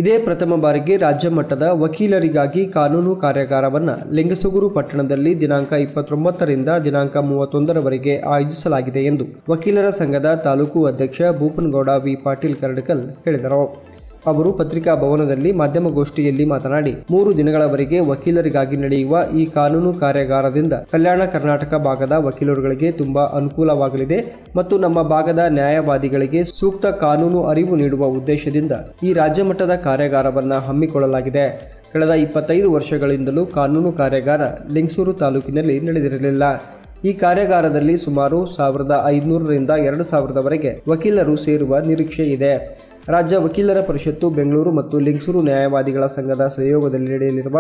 ಇದೇ ಪ್ರಥಮ ಬಾರಿಗೆ ರಾಜ್ಯ ಮಟ್ಟದ ವಕೀಲರಿಗಾಗಿ ಕಾನೂನು ಕಾರ್ಯಾಗಾರವನ್ನು ಲಿಂಗಸುಗೂರು ಪಟ್ಟಣದಲ್ಲಿ ದಿನಾಂಕ 29ರಿಂದ ದಿನಾಂಕ 31ರವರೆಗೆ ಆಯೋಜಿಸಲಾಗಿದೆ ಎಂದು ವಕೀಲರ ಸಂಘದ ತಾಲೂಕು ಅಧ್ಯಕ್ಷ ಭೂಪನಗೌಡ ವಿ ಪಾಟೀಲ್ ಕರಡಕಲ್ ಹೇಳಿದರು. ಅವರು ಪತ್ರಿಕಾ ಭವನದಲ್ಲಿ ಮಾಧ್ಯಮಗೋಷ್ಠಿಯಲ್ಲಿ ಮಾತನಾಡಿ 3 ದಿನಗಳವರೆಗೆ ವಕೀಲರಿಗಾಗಿ ನಡೆಯುವ ಈ ಕಾನೂನು ಕಾರ್ಯಾಗಾರದಿಂದ ಕಲ್ಯಾಣ ಕರ್ನಾಟಕ ಭಾಗದ ವಕೀಲರುಗಳಿಗೆ ತುಂಬಾ ಅನುಕೂಲವಾಗಲಿದೆ ಮತ್ತು ನಮ್ಮ ಭಾಗದ ನ್ಯಾಯವಾದಿಗಳಿಗೆ ಸೂಕ್ತ ಕಾನೂನು ಅರಿವು ನೀಡುವ ಉದ್ದೇಶದಿಂದ ಈ ರಾಜ್ಯ ಮಟ್ಟದ ಕಾರ್ಯಾಗಾರವನ್ನು ಹಮ್ಮಿಕೊಳ್ಳಲಾಗಿದೆ. ಕಳೆದ 25 ವರ್ಷಗಳಿಂದಲೂ ಕಾನೂನು ಕಾರ್ಯಾಗಾರ ಲಿಂಗಸೂರು ತಾಲೂಕಿನಲ್ಲಿ ನಡೆದಿರಲಿಲ್ಲ. ಈ ಕಾರ್ಯಾಗಾರದಲ್ಲಿ ಸುಮಾರು 1500ರಿಂದ 2000ರವರೆಗೆ ವಕೀಲರು ಸೇರುವ ನಿರೀಕ್ಷೆ ಇದೆ. ರಾಜ್ಯ ವಕೀಲರ ಪರಿಷತ್ತು ಬೆಂಗಳೂರು ಮತ್ತು ಲಿಂಗಸೂರು ನ್ಯಾಯವಾದಿಗಳ ಸಂಘದ ಸಹಯೋಗದಲ್ಲಿ ನಡೆಯಲಿರುವ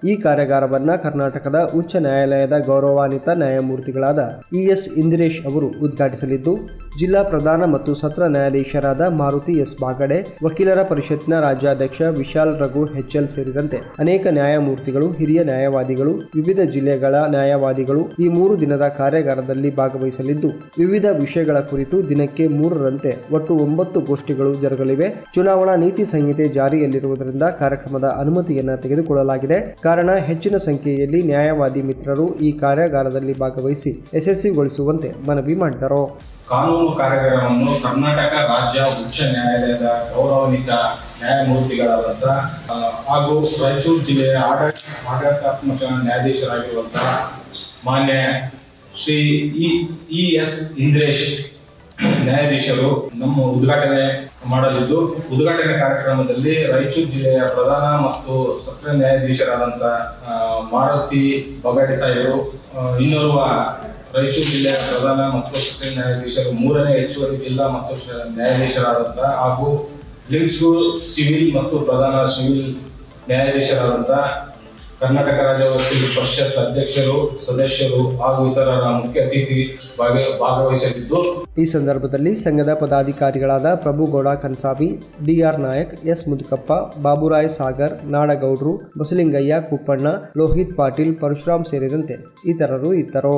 ಈ ಕಾರ್ಯಾಗಾರವನ್ನು ಕರ್ನಾಟಕದ ಉಚ್ಚ ನ್ಯಾಯಾಲಯದ ಗೌರವಾನ್ವಿತ ನ್ಯಾಯಮೂರ್ತಿಗಳಾದ ಇ.ಎಸ್. ಇಂದಿರೇಶ್ ಅವರು ಉದ್ಘಾಟಿಸಲಿದ್ದು, ಜಿಲ್ಲಾ ಪ್ರಧಾನ ಮತ್ತು ಸತ್ರ ನ್ಯಾಯಾಧೀಶರಾದ ಮಾರುತಿ ಎಸ್. ಬಾಗಡೆ, ವಕೀಲರ ಪರಿಷತ್ನ ರಾಜ್ಯಾಧ್ಯಕ್ಷ ವಿಶಾಲ್ ರಘು ಎಚ್.ಎಲ್. ಸೇರಿದಂತೆ ಅನೇಕ ನ್ಯಾಯಮೂರ್ತಿಗಳು, ಹಿರಿಯ ನ್ಯಾಯವಾದಿಗಳು, ವಿವಿಧ ಜಿಲ್ಲೆಗಳ ನ್ಯಾಯವಾದಿಗಳು ಈ 3 ದಿನದ ಕಾರ್ಯಾಗಾರದಲ್ಲಿ ಭಾಗವಹಿಸಲಿದ್ದು, ವಿವಿಧ ವಿಷಯಗಳ ಕುರಿತು ದಿನಕ್ಕೆ 3ರಂತೆ ಒಟ್ಟು 9 ಗೋಷ್ಠಿಗಳು ಜರುಗಲಿವೆ. ಚುನಾವಣಾ ನೀತಿ ಸಂಹಿತೆ ಜಾರಿಯಲ್ಲಿರುವುದರಿಂದ ಕಾರ್ಯಕ್ರಮದ ಅನುಮತಿಯನ್ನು ತೆಗೆದುಕೊಳ್ಳಲಾಗಿದೆ. ಕಾರಣ ಹೆಚ್ಚಿನ ಸಂಖ್ಯೆಯಲ್ಲಿ ನ್ಯಾಯವಾದಿ ಮಿತ್ರರು ಈ ಕಾರ್ಯಾಗಾರದಲ್ಲಿ ಭಾಗವಹಿಸಿ ಯಶಸ್ವಿಗೊಳಿಸುವಂತೆ ಮನವಿ ಮಾಡಿದರು. ಕಾನೂನು ಕಾರ್ಯಾಗಾರವನ್ನು ಕರ್ನಾಟಕ ರಾಜ್ಯ ಉಚ್ಚ ನ್ಯಾಯಾಲಯದ ಗೌರವಾನ್ವಿತ ನ್ಯಾಯಮೂರ್ತಿಗಳಾದಂತಹ ಹಾಗೂ ರಾಯಚೂರು ಜಿಲ್ಲೆಯ ಆಡಳಿತಾತ್ಮಕ ನ್ಯಾಯಾಧೀಶರಾಗಿರುವಂತಹ ಮಾನ್ಯ ಶ್ರೀ ಇ.ಎಸ್. ಇಂದಿರೇಶ್ ನ್ಯಾಯಾಧೀಶರು ನಮ್ಮ ಉದ್ಘಾಟನೆ ಮಾಡಲಿದ್ದು, ಉದ್ಘಾಟನೆ ಕಾರ್ಯಕ್ರಮದಲ್ಲಿ ರಾಯಚೂರು ಜಿಲ್ಲೆಯ ಪ್ರಧಾನ ಮತ್ತು ಸತ್ರ ನ್ಯಾಯಾಧೀಶರಾದಂತಹ ಮಾರುತಿ ಬಗಾಡಿ ಸಾಹೇಬರು, ಇನ್ನೋರ್ವ ರಾಯಚೂರು ಜಿಲ್ಲೆಯ ಪ್ರಧಾನ ಮತ್ತು ಸತ್ರ ನ್ಯಾಯಾಧೀಶರು, 3ನೇ ಹೆಚ್ಚುವರಿ ಜಿಲ್ಲಾ ಮತ್ತು ನ್ಯಾಯಾಧೀಶರಾದಂತಹ ಹಾಗೂ ಲಿಂಗಸೂರು ಸಿವಿಲ್ ಮತ್ತು ಪ್ರಧಾನ ಸಿವಿಲ್ ನ್ಯಾಯಾಧೀಶರಾದಂತಹ ಕರ್ನಾಟಕ ರಾಜ್ಯ ವಕೀಲರ ಪರಿಷತ್ ಅಧ್ಯಕ್ಷರು, ಸದಸ್ಯರು ಹಾಗೂ ಇತರರ ಮುಖ್ಯ ಅತಿಥಿ ಭಾಗವಹಿಸಲಿದ್ದು, ಈ ಸಂದರ್ಭದಲ್ಲಿ ಸಂಘದ ಪದಾಧಿಕಾರಿಗಳಾದ ಪ್ರಭುಗೌಡ ಕನ್ಸಾಬಿ, ಡಿ.ಆರ್. ನಾಯಕ್, ಎಸ್. ಮುದುಕಪ್ಪ, ಬಾಬುರಾಯ್ ಸಾಗರ್, ನಾಡಗೌಡ್ರು, ಬಸಲಿಂಗಯ್ಯ ಕುಪ್ಪಣ್ಣ, ಲೋಹಿತ್ ಪಾಟೀಲ್, ಪರಶುರಾಮ್ ಸೇರಿದಂತೆ ಇತರರು ಇದ್ದರು.